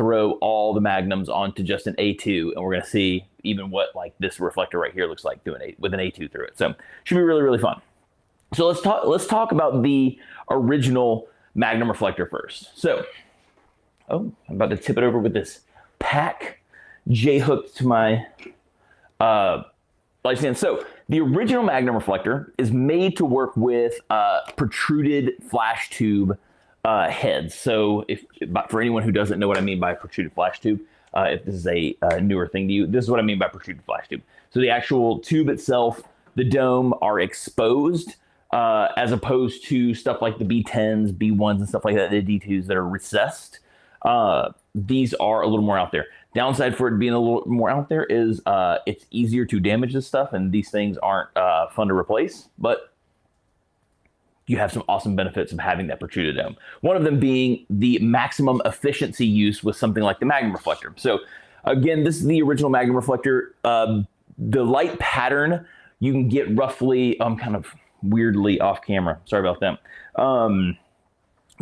throw all the Magnums onto just an A2, and we're going to see even what like this reflector right here looks like doing with an A2 through it. So should be really, really fun. So let's talk about the original Magnum reflector first. So, I'm about to tip it over with this pack J-hook to my light stand. So the original Magnum reflector is made to work with protruded flash tube heads. So for anyone who doesn't know what I mean by protruded flash tube, if this is a newer thing to you, this is what I mean by protruded flash tube. So the actual tube itself, the dome, are exposed as opposed to stuff like the B10s, B1s, and stuff like that, the D2s that are recessed. These are a little more out there. Downside for it being a little more out there is it's easier to damage this stuff, and these things aren't fun to replace, but you have some awesome benefits of having that protruded dome. One of them being the maximum efficiency use with something like the Magnum reflector. So again, this is the original Magnum reflector. The light pattern you can get roughly, I'm kind of weirdly off camera. Sorry about that.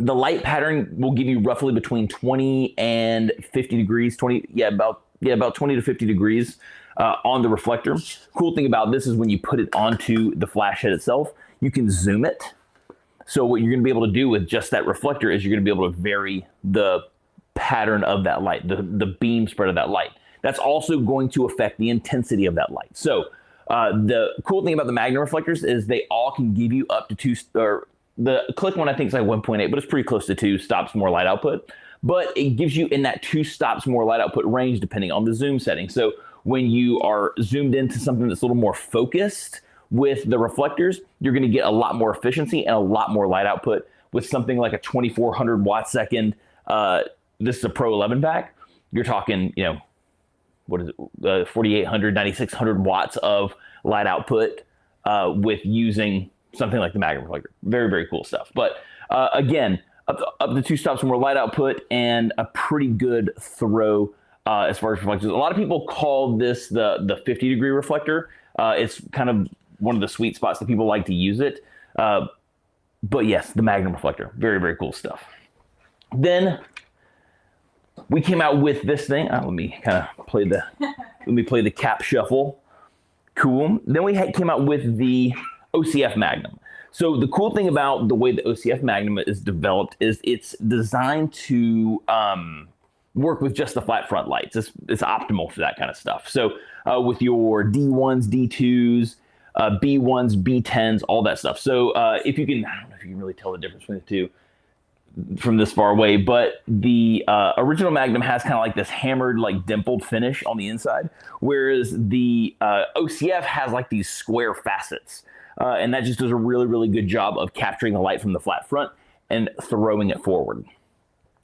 The light pattern will give you roughly between 20 and 50 degrees, about 20 to 50 degrees on the reflector. Cool thing about this is when you put it onto the flash head itself, you can zoom it. So what you're going to be able to do with just that reflector is you're going to be able to vary the pattern of that light, the beam spread of that light. That's also going to affect the intensity of that light. So the cool thing about the Magnum reflectors is they all can give you up to the click one I think is like 1.8, but it's pretty close to 2 stops more light output. But it gives you in that 2 stops more light output range depending on the zoom setting. So when you are zoomed into something that's a little more focused with the reflectors, you're going to get a lot more efficiency and a lot more light output with something like a 2400 watt second. This is a Pro 11 pack. You're talking, what is it? 4800, 9600 watts of light output with using something like the Magnum reflector. Very, very cool stuff. But again, up to 2 stops more light output and a pretty good throw as far as reflectors. A lot of people call this the 50 degree reflector. It's kind of one of the sweet spots that people like to use it. But yes, the Magnum reflector. Very, very cool stuff. Then we came out with this thing. Let me kind of play the cap shuffle. Cool. Then we came out with the OCF Magnum. So the cool thing about the way the OCF Magnum is developed is it's designed to work with just the flat front lights. It's optimal for that kind of stuff. So with your D1s, D2s, B1s, B10s, all that stuff. So if you can, I don't know if you can really tell the difference between the two from this far away, but the original Magnum has kind of like this hammered, like dimpled finish on the inside, whereas the OCF has like these square facets. And that just does a really, really good job of capturing the light from the flat front and throwing it forward.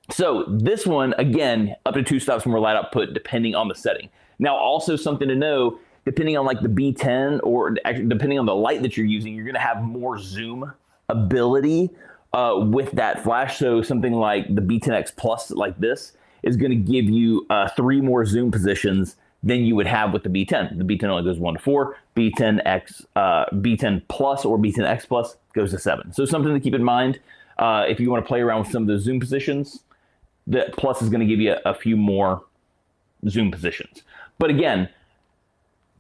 So this one, again, up to 2 stops more light output depending on the setting. Now, also something to know, depending on like the B10 or depending on the light that you're using, you're going to have more zoom ability with that flash. So something like the B10X Plus like this is going to give you 3 more zoom positions than you would have with the B10. The B10 only goes 1 to 4. B10 Plus or B10X Plus goes to 7. So something to keep in mind if you want to play around with some of those zoom positions. The Plus is going to give you a few more zoom positions. But again,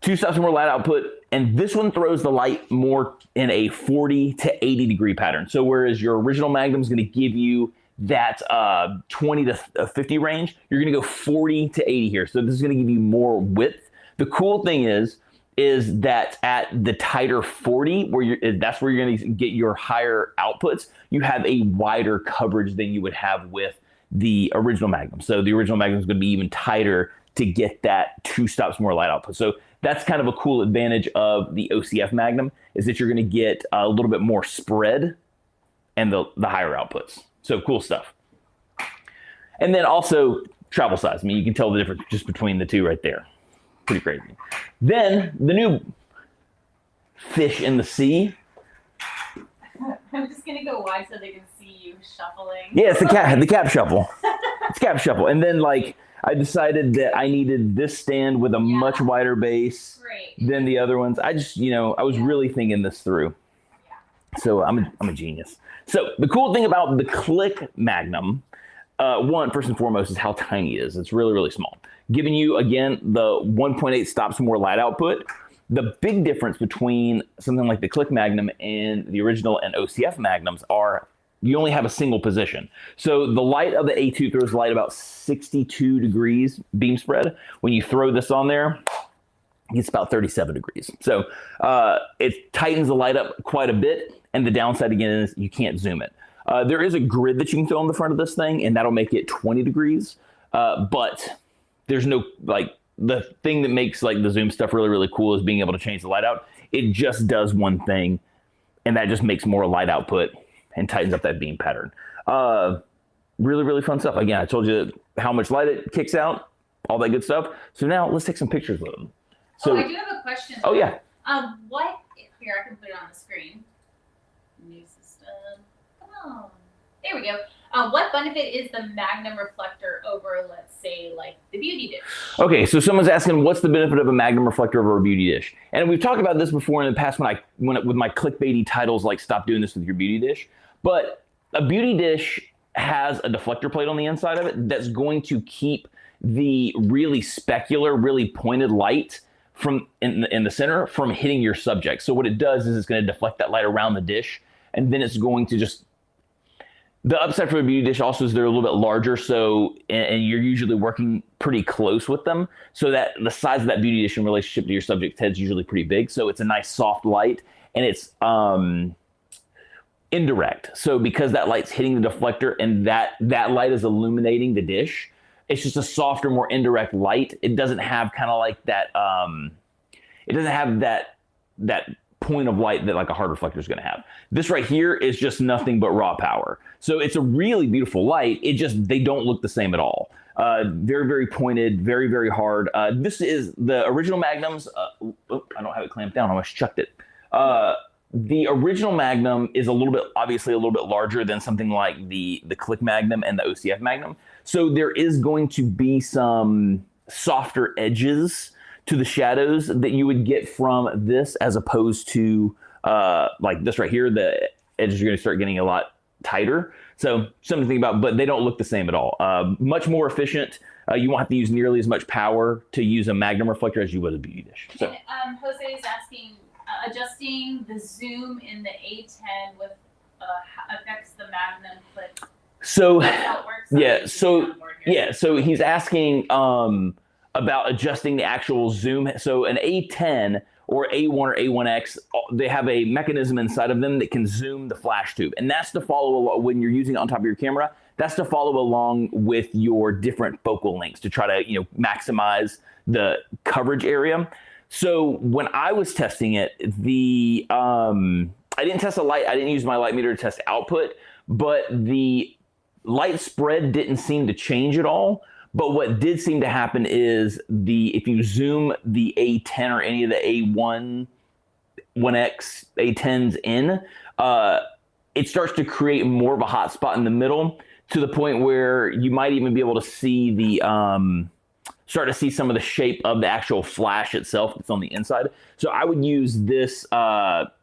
2 stops more light output, and this one throws the light more in a 40 to 80 degree pattern. So whereas your original Magnum is going to give you that 20 to 50 range, you're going to go 40 to 80 here. So this is going to give you more width. The cool thing is that at the tighter 40, that's where you're going to get your higher outputs, you have a wider coverage than you would have with the original Magnum. So the original Magnum is going to be even tighter to get that 2 stops more light output. So that's kind of a cool advantage of the OCF Magnum, is that you're going to get a little bit more spread and the higher outputs. So cool stuff. And then also travel size. I mean, you can tell the difference just between the two right there. Pretty crazy. Then the new fish in the sea. I'm just going to go wide so they can see you shuffling. Yeah, it's the cap shuffle. It's cap shuffle. And then like I decided that I needed this stand with a much wider base than the other ones. I just, I was really thinking this through. So I'm a genius. So the cool thing about the Click Magnum one, first and foremost, is how tiny it is. It's really, really small. Giving you, again, the 1.8 stops more light output. The big difference between something like the Click Magnum and the original and OCF Magnums are you only have a single position. So the light of the A2 throws light about 62 degrees beam spread. When you throw this on there, it's about 37 degrees. So it tightens the light up quite a bit. And the downside, again, is you can't zoom it. There is a grid that you can throw on the front of this thing, and that'll make it 20 degrees. But there's no, like, the thing that makes like the zoom stuff really, really cool is being able to change the light out. It just does one thing, and that just makes more light output and tightens up that beam pattern. Really, really fun stuff. Again, I told you how much light it kicks out, all that good stuff. So now let's take some pictures with them. So, I do have a question. Oh, yeah. What, here, I can put it on the screen. New system. Come on. There we go. What benefit is the Magnum reflector over, let's say, like the beauty dish? Okay, so someone's asking, what's the benefit of a Magnum reflector over a beauty dish? And we've talked about this before in the past with my clickbaity titles like "Stop doing this with your beauty dish." But a beauty dish has a deflector plate on the inside of it that's going to keep the really specular, really pointed light from in the center from hitting your subject. So what it does is it's going to deflect that light around the dish, and then it's going to just. The upside for a beauty dish also is they're a little bit larger, so and you're usually working pretty close with them, so that the size of that beauty dish in relationship to your subject's head is usually pretty big. So it's a nice soft light, and it's indirect. So because that light's hitting the deflector and that light is illuminating the dish, it's just a softer, more indirect light. It doesn't have kind of like that. It doesn't have that point of light that like a hard reflector is going to have. This right here is just nothing but raw power. So it's a really beautiful light. They don't look the same at all. Very, very pointed, very, very hard. This is the original Magnums. I don't have it clamped down. I almost chucked it. The original Magnum is obviously a little bit larger than something like the Click Magnum and the OCF Magnum. So there is going to be some softer edges to the shadows that you would get from this, as opposed to like this right here. The edges are going to start getting a lot tighter. So something to think about, but they don't look the same at all. Much more efficient. You won't have to use nearly as much power to use a Magnum reflector as you would a beauty dish. So. And, Jose is asking, adjusting the zoom in the A10 with affects the Magnum clip. So That's how it works. So he's asking about adjusting the actual zoom. So an A10 or A1 or A1X, they have a mechanism inside of them that can zoom the flash tube. And that's to follow, when you're using it on top of your camera, that's to follow along with your different focal lengths to try to, maximize the coverage area. So when I was testing it, I didn't test the light. I didn't use my light meter to test output, but the light spread didn't seem to change at all. But what did seem to happen is if you zoom the A10 or any of the A1, 1X, A10s in, it starts to create more of a hot spot in the middle, to the point where you might even be able to see start to see some of the shape of the actual flash itself that's on the inside. So I would use this at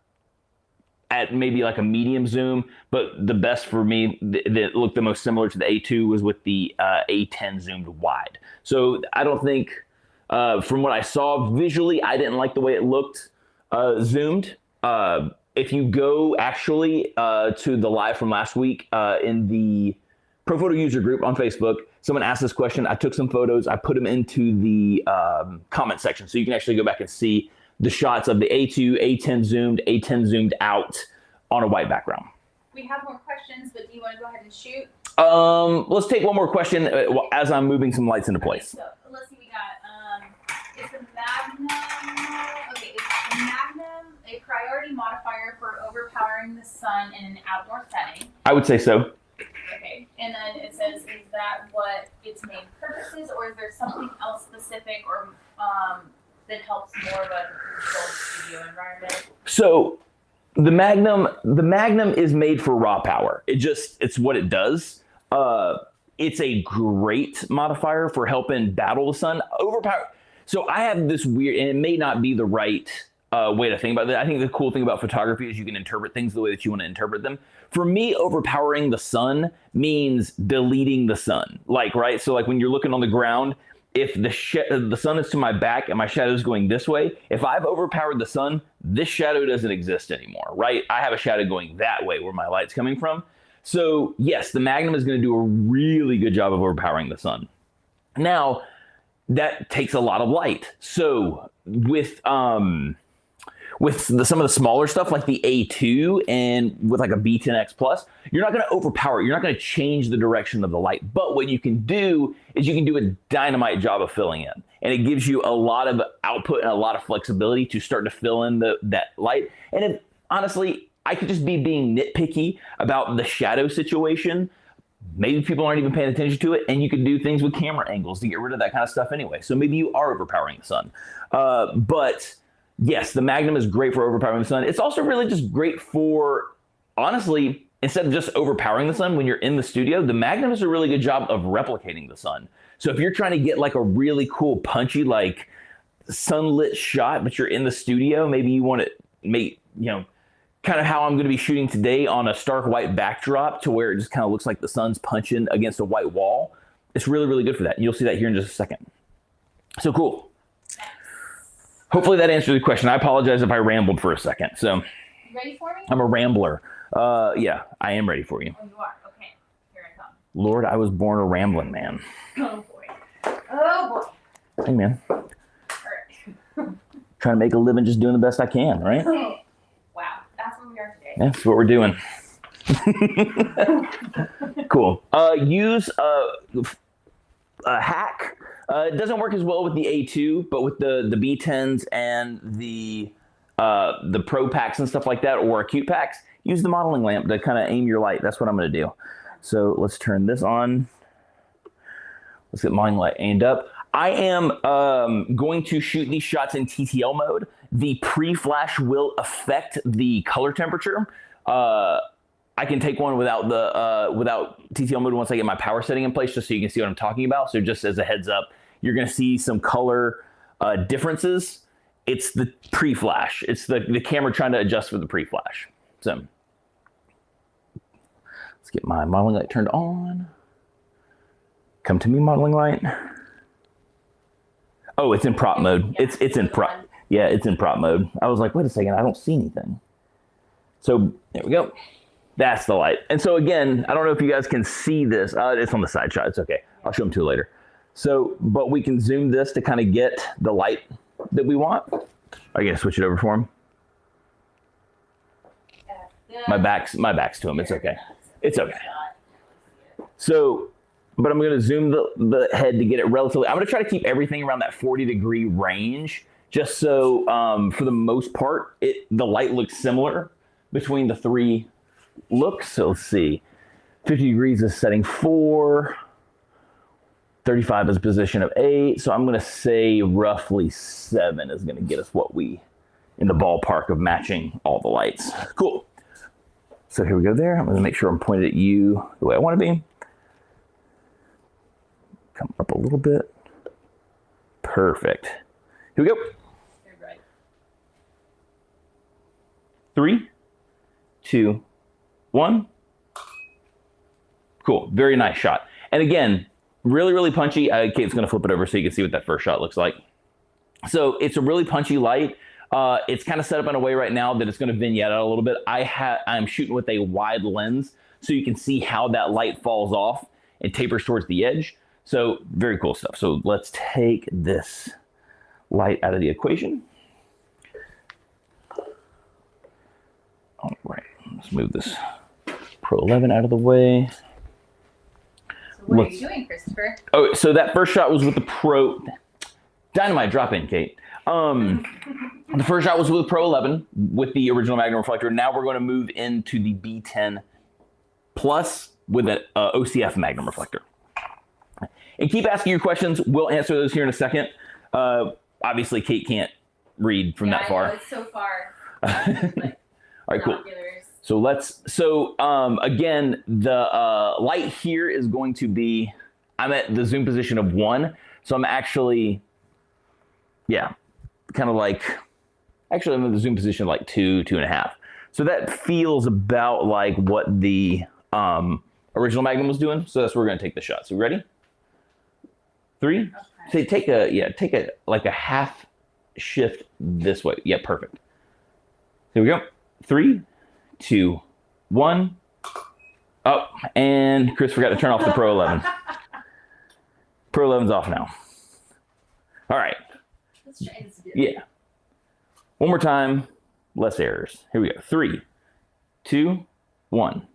maybe like a medium zoom, but the best for me that looked the most similar to the A2 was with the A10 zoomed wide. So I don't think, from what I saw visually, I didn't like the way it looked zoomed. If you go actually to the live from last week in the Profoto user group on Facebook, someone asked this question. I took some photos. I put them into the comment section, so you can actually go back and see the shots of the A2, A10 zoomed out on a white background. We have more questions, but do you want to go ahead and shoot? Let's take one more question as I'm moving some lights into place. Okay, so let's see, we got, is the Magnum a priority modifier for overpowering the sun in an outdoor setting? I would say so. Okay, and then it says, is that what its main purpose is, or is there something else specific or that helps more of a controlled studio environment? So the Magnum is made for raw power. It's what it does. It's a great modifier for helping battle the sun. Overpower. So I have this weird, and it may not be the right way to think about that. I think the cool thing about photography is you can interpret things the way that you want to interpret them. For me, overpowering the sun means deleting the sun. Like, right? So like when you're looking on the ground, if the sun is to my back and my shadow is going this way, if I've overpowered the sun, this shadow doesn't exist anymore, right? I have a shadow going that way where my light's coming from. So yes, the Magnum is going to do a really good job of overpowering the sun. Now, that takes a lot of light. So with some of the smaller stuff like the A2 and with like a B10X Plus, you're not going to overpower it. You're not going to change the direction of the light. But what you can do is you can do a dynamite job of filling in. And it gives you a lot of output and a lot of flexibility to start to fill in that light. And honestly, I could just be being nitpicky about the shadow situation. Maybe people aren't even paying attention to it, and you can do things with camera angles to get rid of that kind of stuff anyway. So maybe you are overpowering the sun. But yes, the Magnum is great for overpowering the sun. It's also really just great for, honestly, instead of just overpowering the sun when you're in the studio, the Magnum does a really good job of replicating the sun. So if you're trying to get like a really cool, punchy, like sunlit shot, but you're in the studio, maybe you want to make, kind of how I'm going to be shooting today on a stark white backdrop to where it just kind of looks like the sun's punching against a white wall. It's really, really good for that. You'll see that here in just a second. So cool. Hopefully that answers the question. I apologize if I rambled for a second. So, ready for me? I'm a rambler. Yeah, I am ready for you. Oh, you are? Okay. Here I come. Lord, I was born a rambling man. Oh, boy. Oh, boy. Hey, man. All right. Trying to make a living just doing the best I can, right? Wow. That's what we are today. That's what we're doing. Cool. Use a hack. It doesn't work as well with the A2, but with the B10s and the Pro packs and stuff like that, or acute packs, use the modeling lamp to kind of aim your light. That's what I'm going to do. So let's turn this on. Let's get modeling light aimed up. I am going to shoot these shots in TTL mode. The pre-flash will affect the color temperature. I can take one without TTL mode once I get my power setting in place, just so you can see what I'm talking about. So just as a heads up, you're going to see some color differences. It's the pre-flash. It's the camera trying to adjust for the pre-flash. So let's get my modeling light turned on. Come to me, modeling light. Oh, it's in prop mode. Yeah, it's in prop. Yeah, it's in prop mode. I was like, wait a second, I don't see anything. So there we go. That's the light. And so again, I don't know if you guys can see this. It's on the side shot. It's okay. I'll show them to you later. So, but we can zoom this to kind of get the light that we want. I gotta switch it over for him. My back's to him. It's okay. It's okay. So, but I'm going to zoom the head to get it relatively. I'm going to try to keep everything around that 40-degree range, just so for the most part, the light looks similar between the three looks. So let's see. 50 degrees is setting 4. 35 is position of 8. So I'm going to say roughly 7 is going to get us what we in the ballpark of matching all the lights. Cool. So here we go there. I'm going to make sure I'm pointed at you the way I want to be. Come up a little bit. Perfect. Here we go. You're right. 3, 2, 1. Cool. Very nice shot. And again, really, really punchy. Kate's going to flip it over so you can see what that first shot looks like. So it's a really punchy light. It's kind of set up in a way right now that it's going to vignette out a little bit. I'm shooting with a wide lens so you can see how that light falls off and tapers towards the edge. So very cool stuff. So let's take this light out of the equation. All right, let's move this Pro 11 out of the way. So what are you doing, Christopher? Oh, so that first shot was with the Pro. Dynamite drop in, Kate. The first shot was with Pro 11 with the original Magnum reflector. Now we're going to move into the B10 Plus with an OCF Magnum reflector. And keep asking your questions. We'll answer those here in a second. Obviously, Kate can't read from that far. I know, it's so far. All right, cool. So again, the light here is going to be, I'm at the zoom position of 1. So I'm actually, yeah, kind of like Actually, I'm in the zoom position like 2.5. So that feels about like what the original Magnum was doing. So that's where we're going to take the shot. So ready? 3. Okay. Say take a like a half shift this way. Yeah, perfect. Here we go. 3, 2, 1. Oh, and Chris forgot to turn off the Pro 11. Pro 11's off now. All right. Let's try this again. Yeah. One more time. Less errors. Here we go. 3, 2, 1.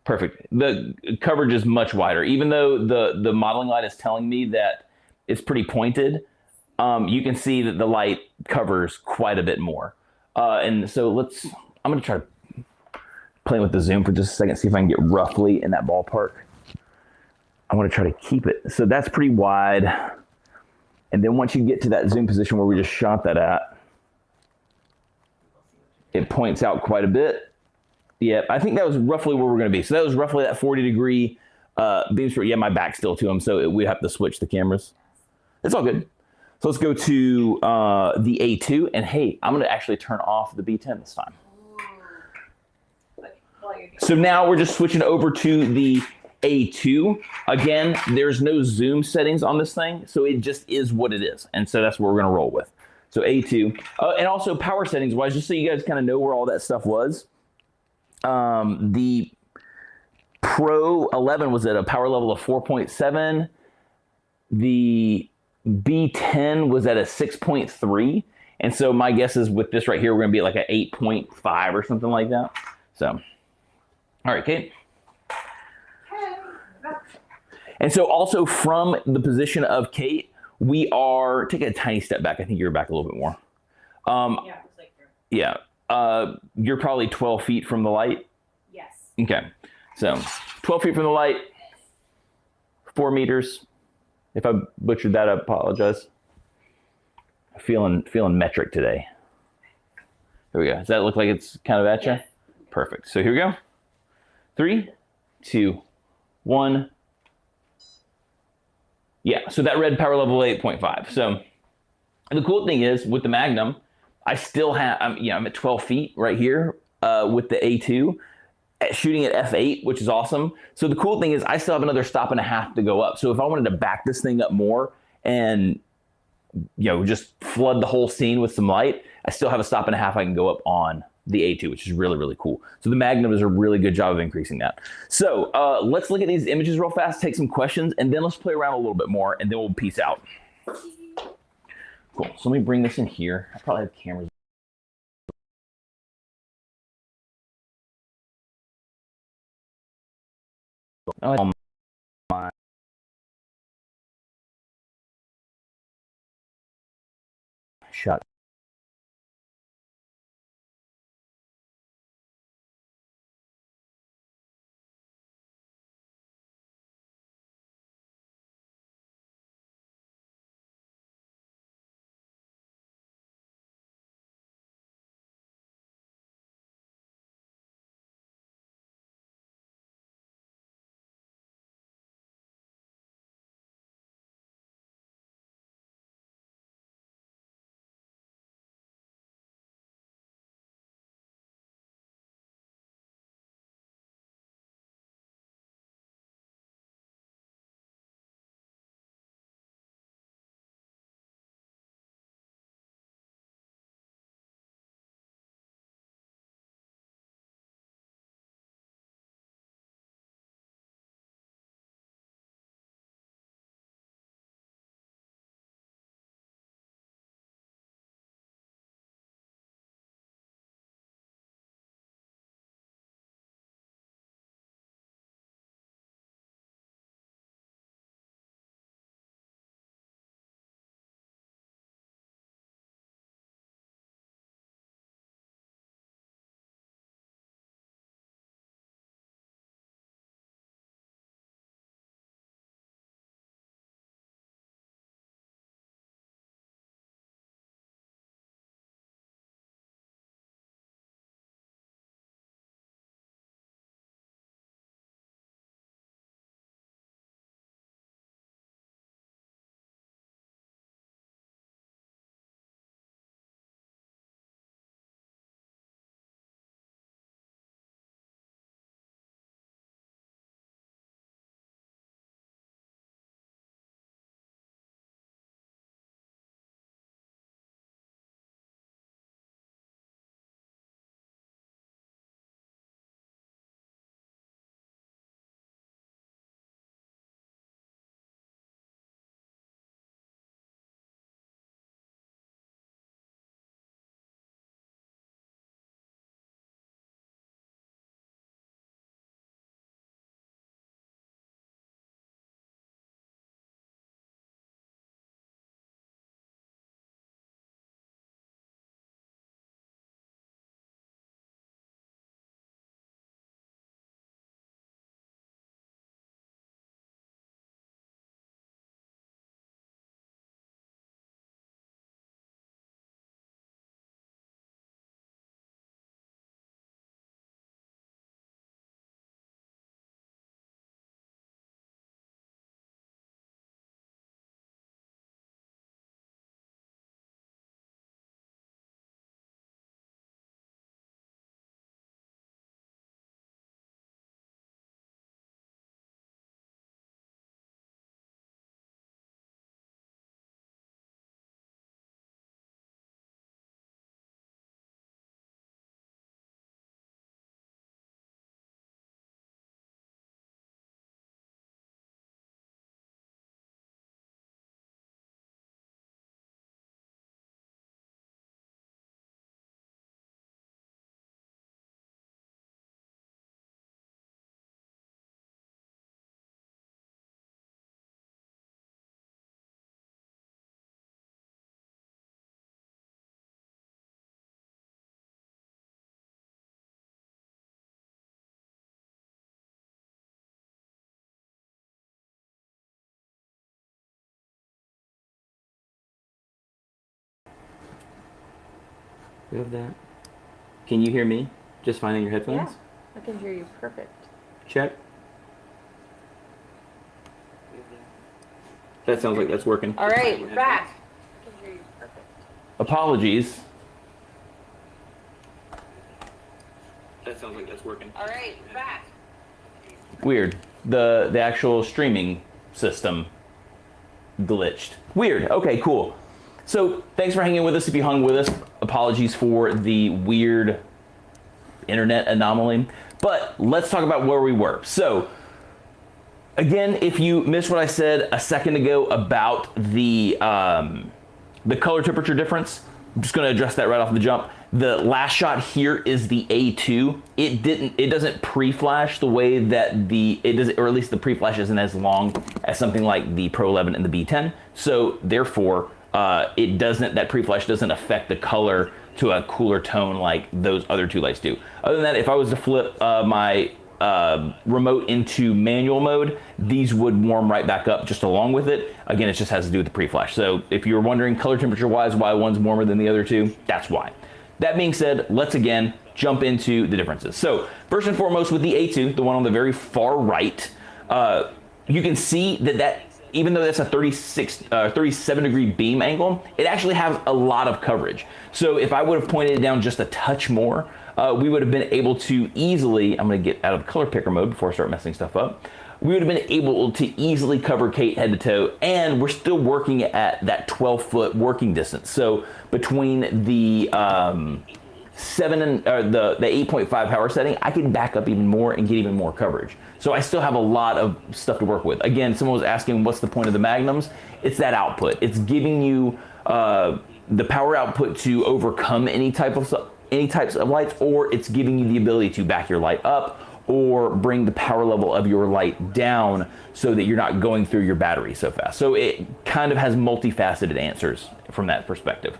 Perfect. The coverage is much wider. Even though the modeling light is telling me that it's pretty pointed, you can see that the light covers quite a bit more. And so I'm going to try playing with the zoom for just a second, see if I can get roughly in that ballpark. I want to try to keep it. So that's pretty wide. And then once you get to that zoom position where we just shot that at, it points out quite a bit. Yeah, I think that was roughly where we're going to be. So that was roughly that 40-degree beam spread. Yeah, my back's still to them, so we'd have to switch the cameras. It's all good. So let's go to the A2. And hey, I'm going to actually turn off the B10 this time. So now we're just switching over to the A2. Again, there's no zoom settings on this thing, so it just is what it is. And so that's what we're going to roll with. So A2. And also power settings wise, just so you guys kind of know where all that stuff was. The Pro 11 was at a power level of 4.7. The B10 was at a 6.3. And so my guess is with this right here, we're going to be at like an 8.5 or something like that. So, all right, Kate. And so also from the position of Kate, we are taking a tiny step back. I think you're back a little bit more. Yeah, it's like Yeah. You're probably 12 feet from the light. yes. Okay. So 12 feet from the light, 4 meters. If I butchered that, I apologize. Feeling metric today. Here we go. Does that look like it's kind of at you? Yes. Perfect. So here we go. 3, 2, 1. Yeah, so that red power level 8.5. So the cool thing is with the Magnum, I still have, I'm at 12 feet right here with the A2, shooting at f8, which is awesome. So the cool thing is I still have another 1.5 to go up. So if I wanted to back this thing up more and just flood the whole scene with some light, I still have a 1.5 I can go up on the A2, which is really, really cool. So the Magnum does a really good job of increasing that. So let's look at these images real fast, take some questions, and then let's play around a little bit more, and then we'll peace out. Cool. So let me bring this in here. I probably have cameras. Oh, my shot. We have that. Can you hear me just fine in your headphones? Yeah, I can hear you perfect. Check. That sounds like that's working. All right, we're back. I can hear you perfect. Apologies. That sounds like that's working. All right, we're back. Weird. The actual streaming system glitched. Weird. Okay, cool. So thanks for hanging with us. If you hung with us, apologies for the weird internet anomaly. But let's talk about where we were. So again, if you missed what I said a second ago about the color temperature difference, I'm just going to address that right off the jump. The last shot here is the A2. It doesn't pre-flash the way that it does, or at least the pre-flash isn't as long as something like the Pro 11 and the B10. So therefore, that pre-flash doesn't affect the color to a cooler tone like those other two lights do. Other than that, if I was to flip my remote into manual mode, these would warm right back up just along with it. Again, it just has to do with the pre-flash. So if you're wondering color temperature wise why one's warmer than the other two, that's why. That being said, let's again jump into the differences. So first and foremost with the A2, the one on the very far right, you can see that even though that's a 37 degree beam angle, it actually has a lot of coverage. So if I would have pointed it down just a touch more, we would have been able to easily, I'm gonna get out of color picker mode before I start messing stuff up. We would have been able to easily cover Kate head to toe, and we're still working at that 12-foot working distance. So between the 8.5 power setting, I can back up even more and get even more coverage. So I still have a lot of stuff to work with. Again, someone was asking what's the point of the Magnums? It's that output. It's giving you the power output to overcome any types of lights, or it's giving you the ability to back your light up or bring the power level of your light down so that you're not going through your battery so fast. So it kind of has multifaceted answers from that perspective.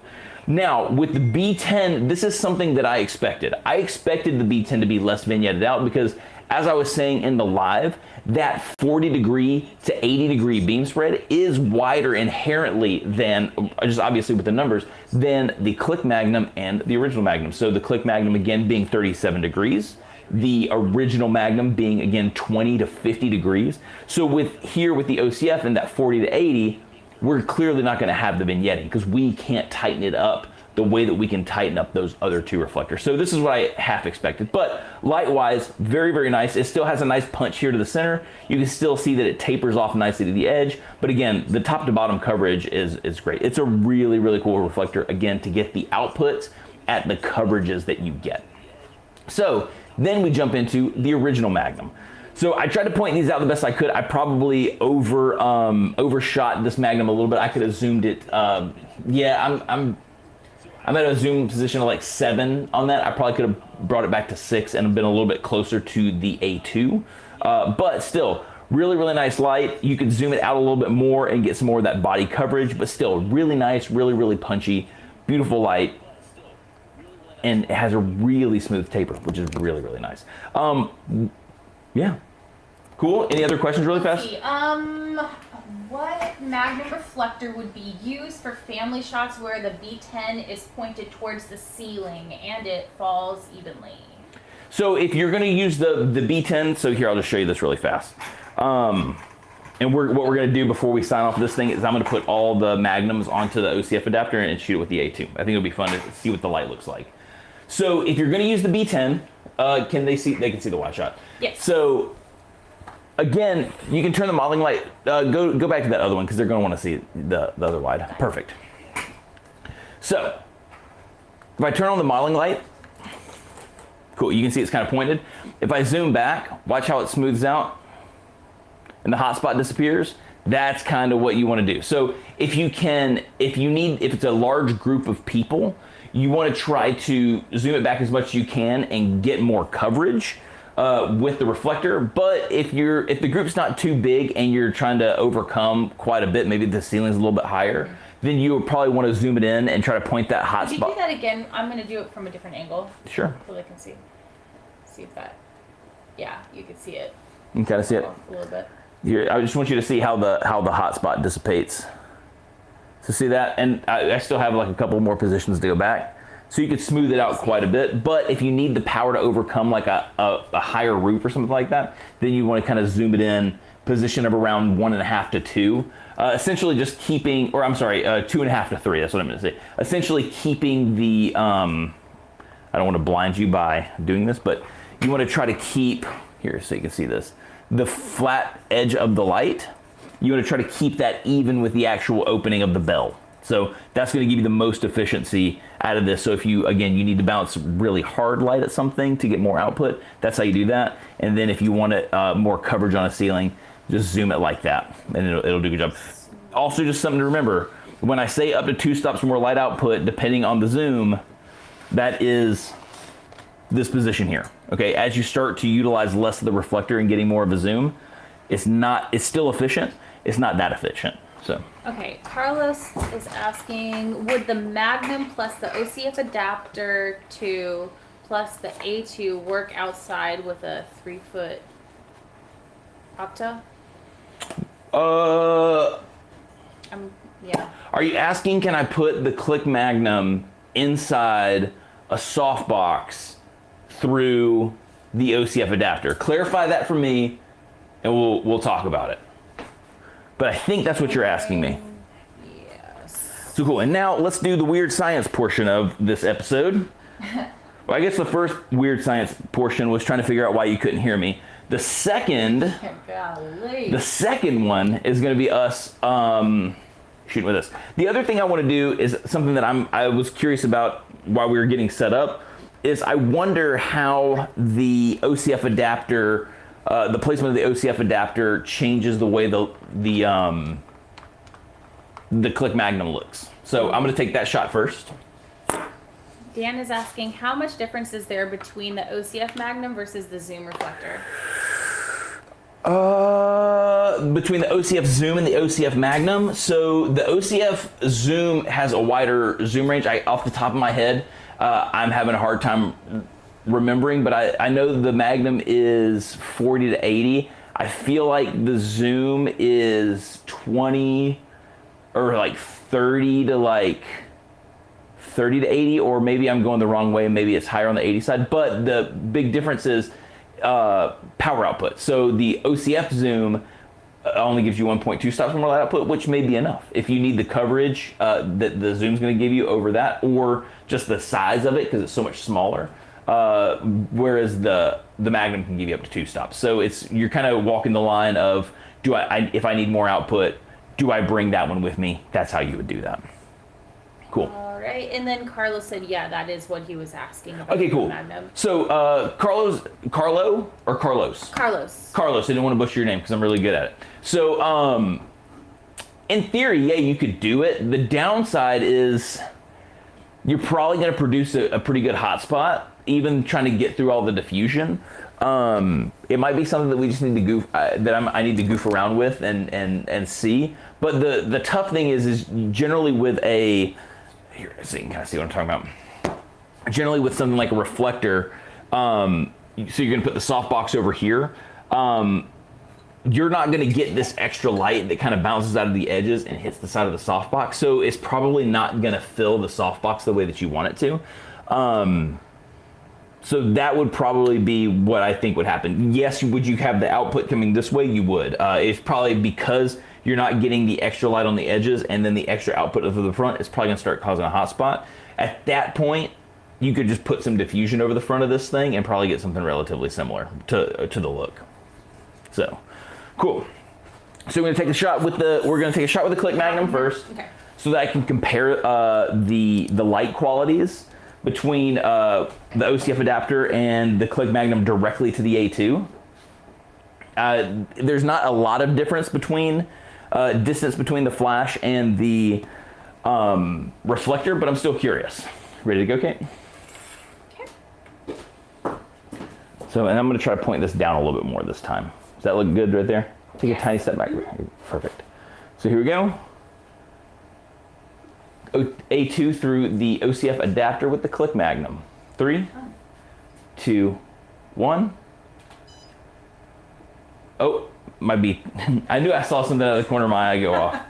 Now, with the B10, this is something that I expected. I expected the B10 to be less vignetted out because, as I was saying in the live, that 40 degree to 80 degree beam spread is wider inherently than, just obviously with the numbers, than the Click Magnum and the original Magnum. So the Click Magnum, again, being 37 degrees, the original Magnum being, again, 20 to 50 degrees. So with the OCF and that 40 to 80, we're clearly not going to have the vignetting because we can't tighten it up the way that we can tighten up those other two reflectors. So this is what I half expected, but light-wise, very, very nice. It still has a nice punch here to the center. You can still see that it tapers off nicely to the edge, but again, the top to bottom coverage is great. It's a really, really cool reflector, again, to get the outputs at the coverages that you get. So then we jump into the original Magnum. So I tried to point these out the best I could. I probably overshot this Magnum a little bit. I could have zoomed it. Yeah, I'm at a zoom position of like 7 on that. I probably could have brought it back to 6 and been a little bit closer to the A2. But still, really, really nice light. You could zoom it out a little bit more and get some more of that body coverage, but still really nice, really, really punchy, beautiful light. And it has a really smooth taper, which is really, really nice. Yeah. Cool. Any other questions really fast? What Magnum reflector would be used for family shots where the B10 is pointed towards the ceiling and it falls evenly? So if you're going to use the B10, so here, I'll just show you this really fast. And what we're going to do before we sign off this thing is I'm going to put all the Magnums onto the OCF adapter and shoot it with the A2. I think it'll be fun to see what the light looks like. So if you're going to use the B10, can they see? They can see the wide shot. Yes. So again, you can turn the modeling light. Go back to that other one because they're going to want to see the other wide. Perfect. So if I turn on the modeling light, cool. You can see it's kind of pointed. If I zoom back, watch how it smooths out and the hotspot disappears. That's kind of what you want to do. So if it's a large group of people, you want to try to zoom it back as much as you can and get more coverage with the reflector. But if the group's not too big and you're trying to overcome quite a bit, maybe the ceiling's a little bit higher, then you would probably want to zoom it in and try to point that hot Could spot. you do that again? I'm going to do it from a different angle. Sure. So they can see if that. Yeah, you can see it. You can kind of see it a little bit. I just want you to see how the hot spot dissipates. So see that, and I still have like a couple more positions to go back. So you could smooth it out quite a bit. But if you need the power to overcome like a higher roof or something like that, then you want to kind of zoom it in, position of around 1.5 to 2. Essentially just keeping, or I'm sorry, 2.5 to 3, that's what I'm going to say. Essentially keeping the, I don't want to blind you by doing this, but you want to try to keep, here so you can see this, the flat edge of the light, you want to try to keep that even with the actual opening of the bell. So that's going to give you the most efficiency out of this. So if you, again, you need to bounce really hard light at something to get more output, that's how you do that. And then if you want it, more coverage on a ceiling, just zoom it like that and it'll do a good job. Also, just something to remember, when I say up to 2 stops more light output, depending on the zoom, that is this position here. Okay, as you start to utilize less of the reflector and getting more of a zoom, it's still efficient, it's not that efficient. So. Okay, Carlos is asking, would the Magnum plus the OCF adapter 2 plus the A2 work outside with a 3-foot opto? Yeah. Are you asking, can I put the Click Magnum inside a softbox through the OCF adapter? Clarify that for me, and we'll talk about it. But I think that's what you're asking me. Yes. So cool. And now let's do the weird science portion of this episode. Well, I guess the first weird science portion was trying to figure out why you couldn't hear me. The second one is going to be us shooting with this. The other thing I want to do is something that I was curious about while we were getting set up, is I wonder how the OCF adapter, the placement of the OCF adapter changes the way the Click Magnum looks. So I'm going to take that shot first. Dan is asking, how much difference is there between the OCF Magnum versus the Zoom reflector? Between the OCF Zoom and the OCF Magnum. So the OCF Zoom has a wider zoom range. Off the top of my head, I'm having a hard time remembering, but I know the Magnum is 40 to 80. I feel like the Zoom is 20 or like 30 to 80, or maybe I'm going the wrong way. Maybe it's higher on the 80 side, but the big difference is power output. So the OCF Zoom only gives you 1.2 stops more light output, which may be enough if you need the coverage that the Zoom's going to give you over that, or just the size of it because it's so much smaller. Whereas the Magnum can give you up to 2 stops. So you're kind of walking the line of, if I need more output, do I bring that one with me? That's how you would do that. Cool. All right, and then Carlos said, yeah, that is what he was asking about. Okay, cool. Magnum. So Carlos, I didn't want to butcher your name because I'm really good at it. So in theory, yeah, you could do it. The downside is you're probably going to produce a pretty good hotspot, even trying to get through all the diffusion. It might be something that we just need to I need to goof around with and see. But the tough thing is generally with here, so you can kind of see what I'm talking about. Generally with something like a reflector, so you're going to put the softbox over here. You're not going to get this extra light that kind of bounces out of the edges and hits the side of the softbox. So it's probably not going to fill the softbox the way that you want it to. So that would probably be what I think would happen. Yes, would you have the output coming this way? You would. It's probably because you're not getting the extra light on the edges and then the extra output of the front, it's probably going to start causing a hot spot. At that point, you could just put some diffusion over the front of this thing and probably get something relatively similar to the look. So, cool. So we're going to take a shot with the Click Magnum first, okay, so that I can compare the light qualities between the OCF adapter and the Click Magnum directly to the A2. There's not a lot of difference between distance between the flash and the reflector, but I'm still curious. Ready to go, Kate? okay. So, and I'm going to try to point this down a little bit more this time. Does that look good right there? Take a tiny step back. Perfect. So here we go. A2 through the OCF adapter with the Click Magnum. 3, 2, 1. Oh, my beep. I knew I saw something out of the corner of my eye go off.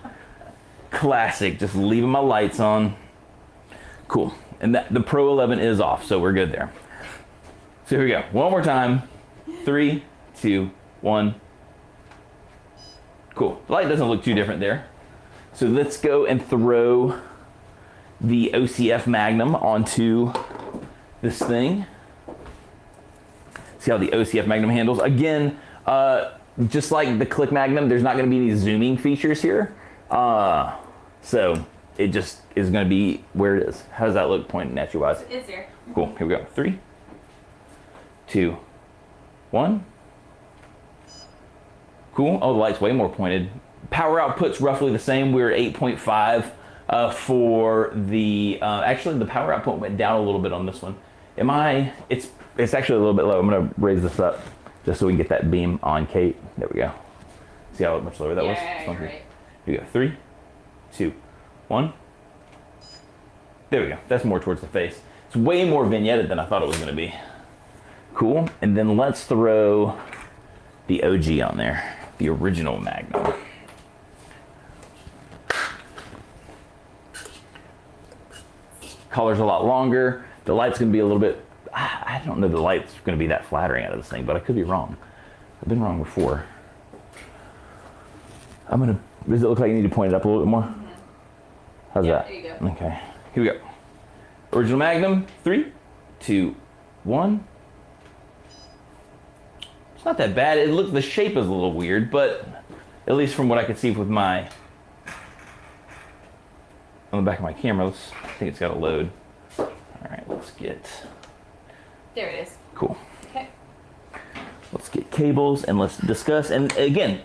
Classic, just leaving my lights on. Cool. And that the Pro 11 is off, so we're good there. So here we go. One more time. 3, 2, 1. Cool. The light doesn't look too different there. So let's go and throw the OCF Magnum onto this thing. See how the OCF Magnum handles. Again, just like the Click Magnum, there's not going to be any zooming features here. So it just is going to be where it is. How does that look pointing at you wise? It's there. Cool. Here we go. 3, 2, 1. Cool. Oh, the light's way more pointed. Power output's roughly the same. We're 8.5 for the. Actually, the power output went down a little bit on this one. It's actually a little bit low. I'm gonna raise this up just so we can get that beam on Kate. There we go. See how much lower that was? Yeah, right. Here we go. 3, 2, 1. There we go. That's more towards the face. It's way more vignetted than I thought it was gonna be. Cool. And then let's throw the OG on there, the original Magnum. Color's a lot longer. The light's gonna be a little bit, I don't know the light's gonna be that flattering out of this thing, but I could be wrong. I've been wrong before. Does it look like you need to point it up a little bit more? Mm-hmm. How's that? There you go. Okay, here we go. Original Magnum, 3, 2, 1. It's not that bad. The shape is a little weird, but at least from what I could see with on the back of my camera, I think it's got a load. All right, let's get. There it is. Cool. Okay. Let's get cables and let's discuss. And again,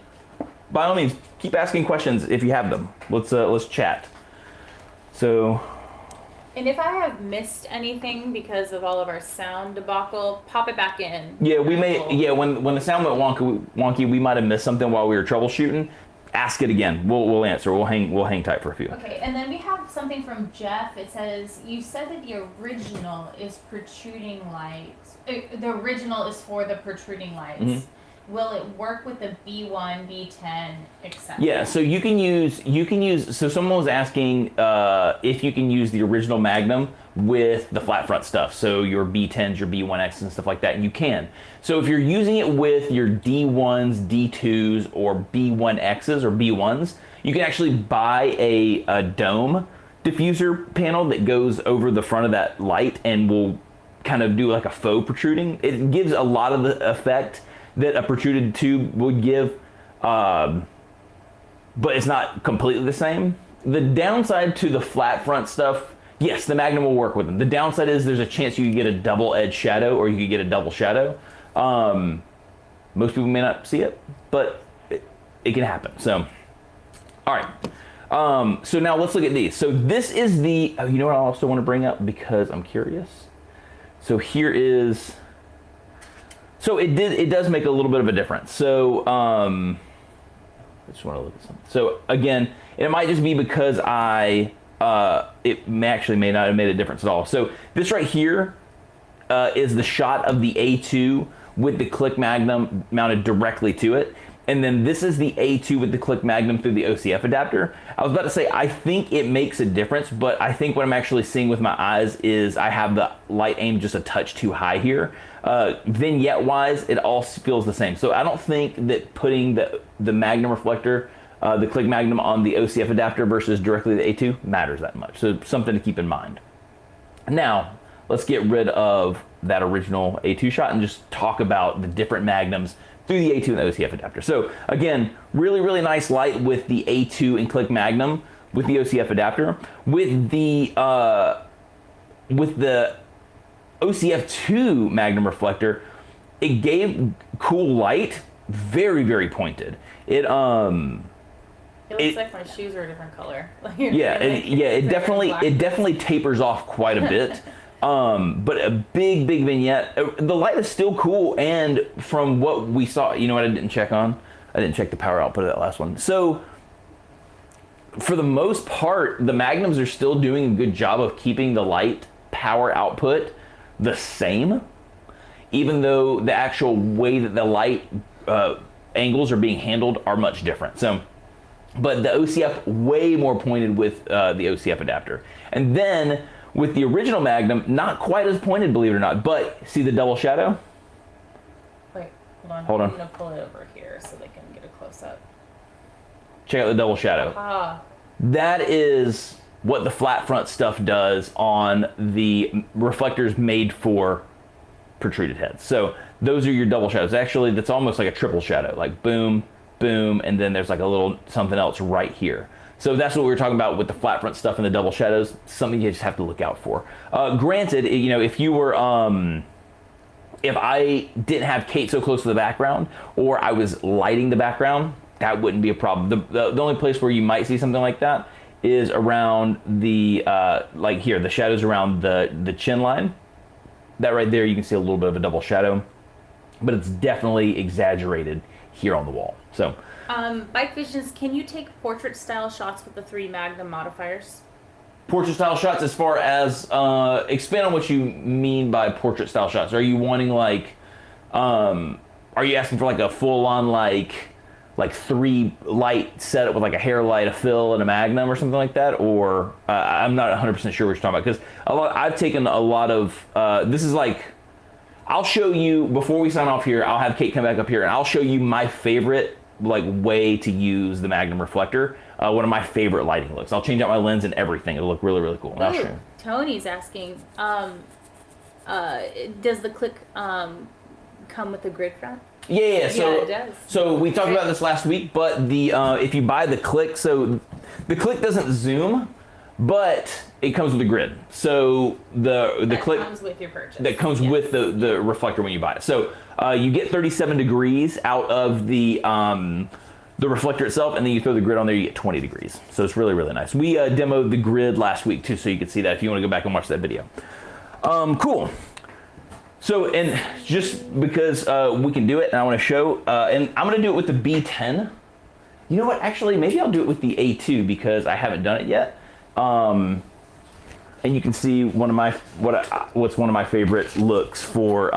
by all means, keep asking questions if you have them. Let's chat. So. And if I have missed anything because of all of our sound debacle, pop it back in. Yeah, we may. Yeah, when the sound went wonky, we might have missed something while we were troubleshooting. Ask it again. We'll answer. We'll hang tight for a few. Okay, and then we have something from Jeff. It says, you said that the original is protruding lights. The original is for the protruding lights. Mm-hmm. Will it work with the B1, B10, etc.? Yeah, so you can use. So someone was asking if you can use the original Magnum with the flat front stuff. So your B10s, your B1X, and stuff like that. And you can. So if you're using it with your D1s, D2s, or B1Xs or B1s, you can actually buy a dome diffuser panel that goes over the front of that light and will kind of do like a faux protruding. It gives a lot of the effect that a protruded tube would give, but it's not completely the same. The downside to the flat front stuff, yes, the Magnum will work with them. The downside is there's a chance you could get a double edge shadow or you could get a double shadow. Most people may not see it, but it can happen. So, all right. So now let's look at these. So this is the, you know what I also want to bring up because I'm curious. So here is, so it does make a little bit of a difference. So I just want to look at something. So again, it might just be because it may not have made a difference at all. So this right here is the shot of the A2 with the Click Magnum mounted directly to it. And then this is the A2 with the Click Magnum through the OCF adapter. I was about to say, I think it makes a difference, but I think what I'm actually seeing with my eyes is I have the light aimed just a touch too high here. Vignette-wise, it all feels the same. So I don't think that putting the Magnum reflector, the Click Magnum on the OCF adapter versus directly the A2 matters that much. So something to keep in mind. Now, let's get rid of that original A2 shot and just talk about the different Magnums through the A2 and the OCF adapter. So again, really, really nice light with the A2 and Click Magnum with the OCF adapter. With the OCF2 Magnum reflector, it gave cool light, very, very pointed. It looks like my shoes are a different color. It definitely tapers off quite a bit. But a big vignette. The light is still cool, and from what we saw, you know what I didn't check on? I didn't check the power output of that last one. So for the most part, the Magnums are still doing a good job of keeping the light power output the same, even though the actual way that the light angles are being handled are much different. So, but the OCF way more pointed with the OCF adapter. And then with the original Magnum, not quite as pointed, believe it or not, but see the double shadow? Wait, Hold on. I'm gonna pull it over here so they can get a close up. Check out the double shadow. Ah. That is what the flat front stuff does on the reflectors made for protruded heads. So those are your double shadows. Actually, that's almost like a triple shadow, like boom, boom, and then there's like a little something else right here. So that's what we were talking about with the flat front stuff and the double shadows, something you just have to look out for. Granted, you know, if you were, if I didn't have Kate so close to the background, or I was lighting the background, that wouldn't be a problem. The only place where you might see something like that is around the, like here, the shadows around the chin line. That right there, you can see a little bit of a double shadow, but it's definitely exaggerated here on the wall. So, Bike Visions, can you take portrait style shots with the 3 Magnum modifiers? portrait style shots, as far as, expand on what you mean by portrait style shots. Are you wanting like, are you asking for like a full on like 3 light setup with like a hair light, a fill, and a Magnum or something like that? Or I'm not 100% sure what you're talking about, because I've taken a lot of, this is like, I'll show you, before we sign off here, I'll have Kate come back up here and I'll show you my favorite like way to use the Magnum reflector. One of my favorite lighting looks. I'll change out my lens and everything. It'll look really, really cool. And I'll show you. Tony's asking, does the click come with a grid front? Yeah, so, it does. So we talked about this last week, but the if you buy the click, so the click doesn't zoom, but it comes with a grid. So the click comes with your purchase. That comes with the reflector when you buy it. So you get 37 degrees out of the reflector itself, and then you throw the grid on there, you get 20 degrees. So it's really, really nice. We demoed the grid last week too, so you can see that if you want to go back and watch that video. Cool. So, and just because we can do it, and I want to show, and I'm going to do it with the B10. You know what? Actually, maybe I'll do it with the A2 because I haven't done it yet. And you can see one of my what's one of my favorite looks for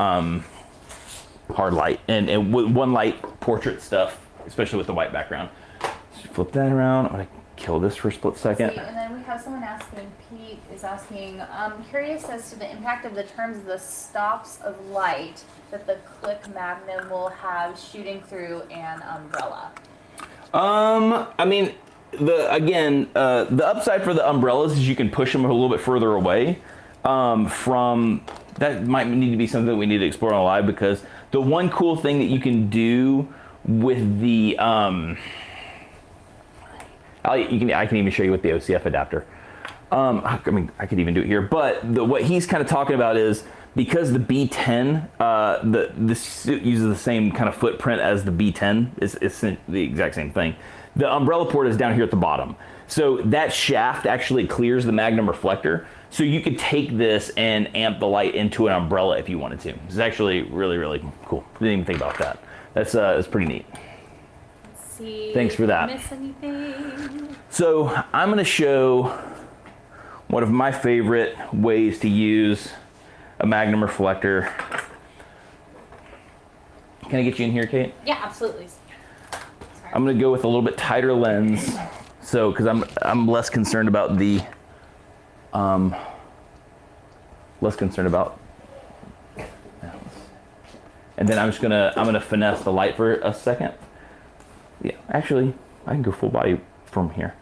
hard light and with one light portrait stuff, especially with the white background. So flip that around. I'm going to kill this for a split second. See, and then we have someone asking, Pete is asking, I'm curious as to the impact of the terms of the stops of light that the Click Magnum will have shooting through an umbrella. I mean, the upside for the umbrellas is you can push them a little bit further away from, that might need to be something that we need to explore on live, because the one cool thing that you can do with the, I can even show you with the OCF adapter. I mean, I could even do it here, but what he's kind of talking about is, because the B10, this uses the same kind of footprint as the B10, it's the exact same thing. The umbrella port is down here at the bottom. So that shaft actually clears the Magnum reflector. So you could take this and amp the light into an umbrella if you wanted to. It's actually really, really cool. Didn't even think about that. That's pretty neat. See, thanks for that. Miss anything? So I'm going to show one of my favorite ways to use a Magnum reflector. Can I get you in here, Kate? Yeah, absolutely. Sorry. I'm going to go with a little bit tighter lens, so because I'm less concerned about the and then I'm gonna finesse the light for a second. Yeah, actually, I can go full body from here.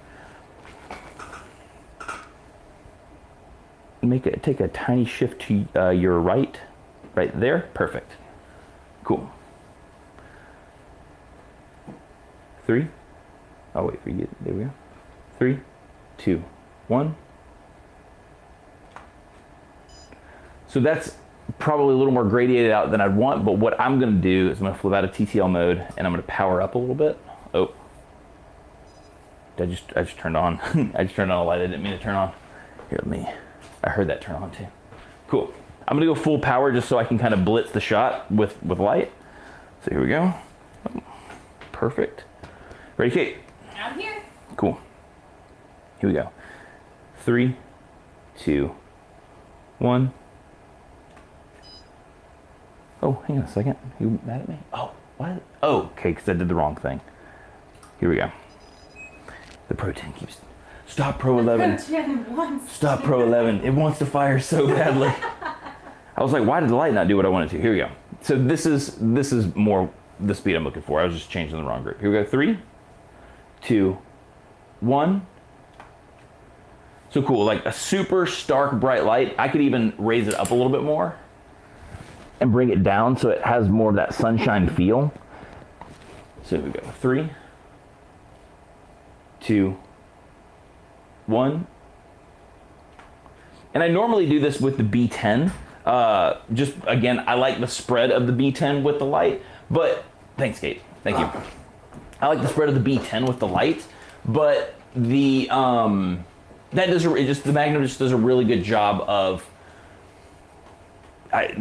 Take a tiny shift to your right there. Perfect. Cool. 3. I'll wait for you. There we go. 3, 2, 1. So that's probably a little more gradiated out than I'd want, but what I'm gonna do is I'm gonna flip out of TTL mode and I'm gonna power up a little bit. Oh, I just turned on. I just turned on a light I didn't mean to turn on. Here, I heard that turn on too. Cool. I'm gonna go full power just so I can kind of blitz the shot with light. So here we go. Perfect. Ready, Kate? I'm here. Cool. Here we go. 3, 2, 1. Oh, hang on a second. You mad at me? Oh, what? Oh, okay, because I did the wrong thing. Here we go. The pro 10 keeps Stop Pro 11. Stop Pro 11. It wants to fire so badly. I was like, why did the light not do what I wanted to? Here we go. So this is more the speed I'm looking for. I was just changing the wrong group. Here we go. 3, 2, 1. So cool, like a super stark bright light. I could even raise it up a little bit more and bring it down so it has more of that sunshine feel. So here we go. 3, 2, 1. And I normally do this with the B10. Just again, I like the spread of the B10 with the light, but thanks, Kate. Thank you. I like the spread of the B10 with the light, but the the Magnum just does a really good job of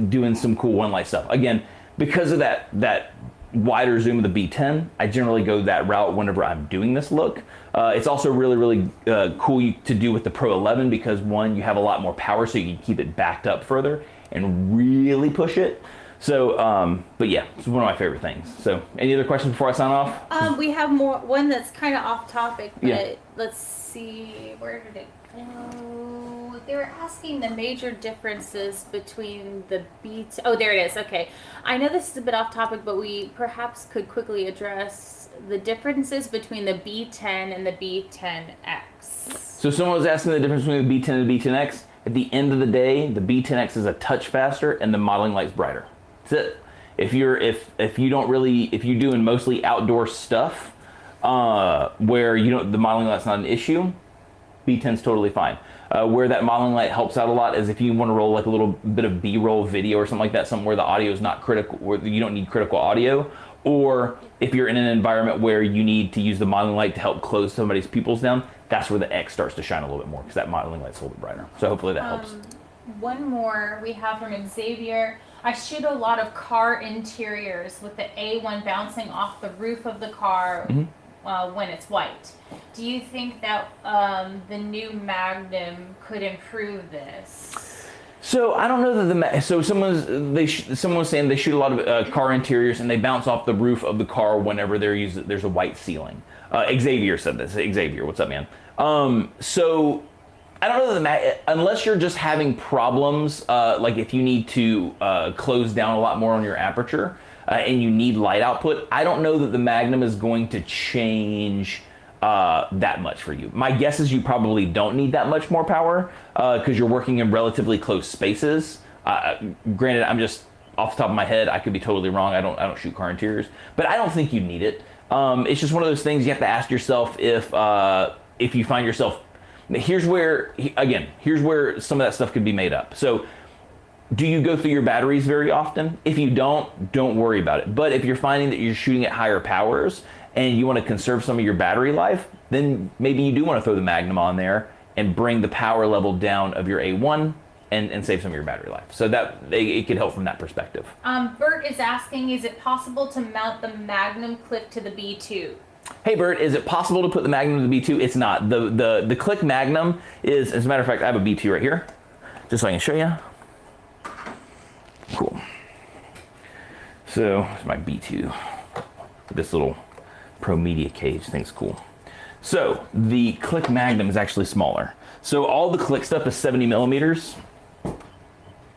doing some cool one light stuff. Again, because of that wider zoom of the B10, I generally go that route whenever I'm doing this look. It's also really cool to do with the Pro 11 because one, you have a lot more power, so you can keep it backed up further and really push it. So, but yeah, it's one of my favorite things. So, any other questions before I sign off? We have one that's kind of off topic, but yeah. Let's see, where did it go? They were asking the major differences between the B10. Oh, there it is. Okay. I know this is a bit off topic, but we perhaps could quickly address the differences between the B10 and the B10X. So someone was asking the difference between the B10 and the B10X. At the end of the day, the B10X is a touch faster and the modeling light's brighter. That's it. If you're doing mostly outdoor stuff, where the modeling light's not an issue, B10's totally fine. Where that modeling light helps out a lot is if you want to roll like a little bit of B-roll video or something like that, somewhere the audio is not critical, where you don't need critical audio, or if you're in an environment where you need to use the modeling light to help close somebody's pupils down, that's where the X starts to shine a little bit more because that modeling light's a little bit brighter. So hopefully that helps. One more we have from Xavier. I shoot a lot of car interiors with the A1 bouncing off the roof of the car when it's white. Do you think that the new Magnum could improve this? So I don't know that someone was saying they shoot a lot of car interiors and they bounce off the roof of the car whenever there's a white ceiling. Xavier said this. Xavier, what's up, man? So I don't know that unless you're just having problems, like if you need to close down a lot more on your aperture and you need light output, I don't know that the Magnum is going to change that much for you. My guess is you probably don't need that much more power because you're working in relatively close spaces. Granted, I'm just off the top of my head, I could be totally wrong. I don't shoot car interiors, but I don't think you need it. It's just one of those things you have to ask yourself if you find yourself. Here's where some of that stuff could be made up. So, do you go through your batteries very often? If you don't worry about it. But if you're finding that you're shooting at higher powers and you want to conserve some of your battery life, then maybe you do want to throw the Magnum on there and bring the power level down of your A1 and save some of your battery life. So that it could help from that perspective. Bert is asking, is it possible to mount the Magnum clip to the B2? Hey Bert, is it possible to put the Magnum to the B2? It's not. The Click Magnum is, as a matter of fact, I have a B2 right here, just so I can show you. Cool. So, it's my B2. This little Pro Media cage thing's cool. So, the Click Magnum is actually smaller. So, all the Click stuff is 70 millimeters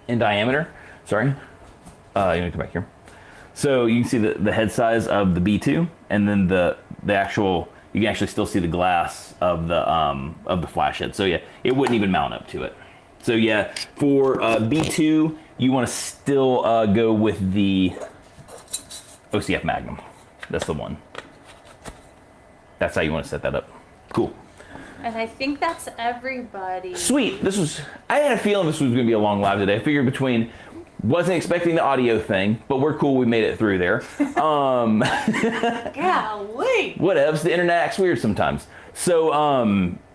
in diameter. Sorry. You want to come back here. So, you can see the head size of the B2, and then the actual, you can actually still see the glass of the flash head. So, yeah, it wouldn't even mount up to it. So, yeah, for B2, you want to still go with the OCF Magnum. That's the one. That's how you want to set that up. Cool. And I think that's everybody. Sweet. I had a feeling this was going to be a long live today. I figured wasn't expecting the audio thing, but we're cool. We made it through there. Golly. Whatevs. The internet acts weird sometimes. So,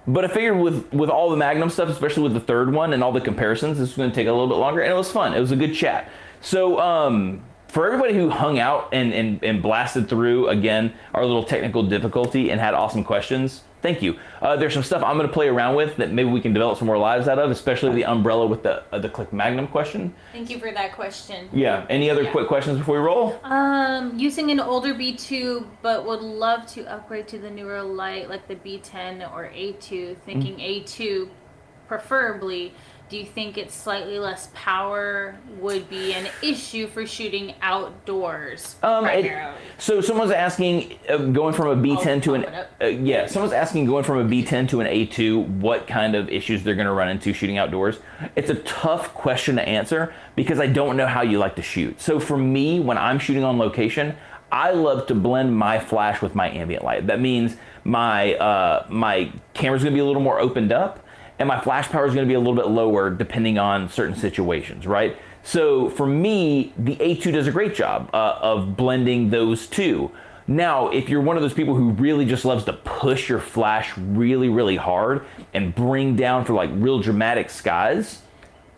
but I figured with all the Magnum stuff, especially with the third one and all the comparisons, this was going to take a little bit longer, and it was fun. It was a good chat. So, for everybody who hung out and blasted through, again, our little technical difficulty and had awesome questions, Thank you. There's some stuff I'm going to play around with that maybe we can develop some more lives out of, especially the umbrella with the Click Magnum question. Thank you for that question. Yeah. Any other quick questions before we roll? Using an older B2, but would love to upgrade to the newer light like the B10 or A2. Thinking A2, preferably. Do you think it's slightly less power would be an issue for shooting outdoors? So someone's asking going from a B10 to an someone's asking going from a B10 to an A2 what kind of issues they're going to run into shooting outdoors. It's a tough question to answer because I don't know how you like to shoot. So for me, when I'm shooting on location, I love to blend my flash with my ambient light. That means my my camera's going to be a little more opened up, and my flash power is going to be a little bit lower depending on certain situations, right? So for me, the A2 does a great job of blending those two. Now, if you're one of those people who really just loves to push your flash really, really hard and bring down for like real dramatic skies,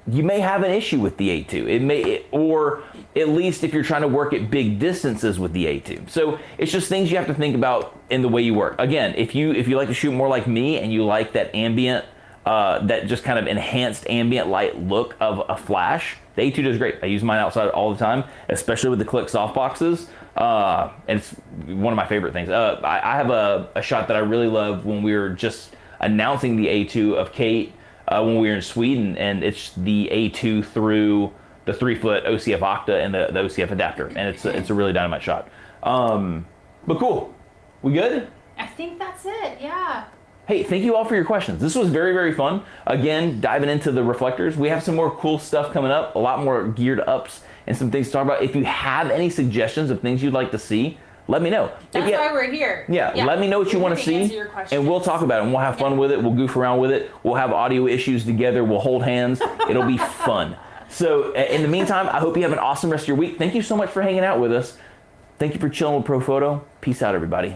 you may have an issue with the A2. Or at least if you're trying to work at big distances with the A2. So it's just things you have to think about in the way you work. Again, if you like to shoot more like me and you like that ambient, that just kind of enhanced ambient light look of a flash, the A2 does great. I use mine outside all the time, especially with the Click softboxes. And it's one of my favorite things. I have a shot that I really love when we were just announcing the A2 of Kate when we were in Sweden, and it's the A2 through the 3-foot OCF Octa and the OCF adapter, and it's a really dynamite shot. But cool, we good? I think that's it. Yeah. Hey, thank you all for your questions. This was very, very fun. Again, diving into the reflectors. We have some more cool stuff coming up, a lot more geared ups and some things to talk about. If you have any suggestions of things you'd like to see, let me know. That's why we're here. Yeah, let me know what you want to see, and we'll talk about it, and we'll have fun with it. We'll goof around with it. We'll have audio issues together. We'll hold hands. It'll be fun. So in the meantime, I hope you have an awesome rest of your week. Thank you so much for hanging out with us. Thank you for chilling with Profoto. Peace out, everybody.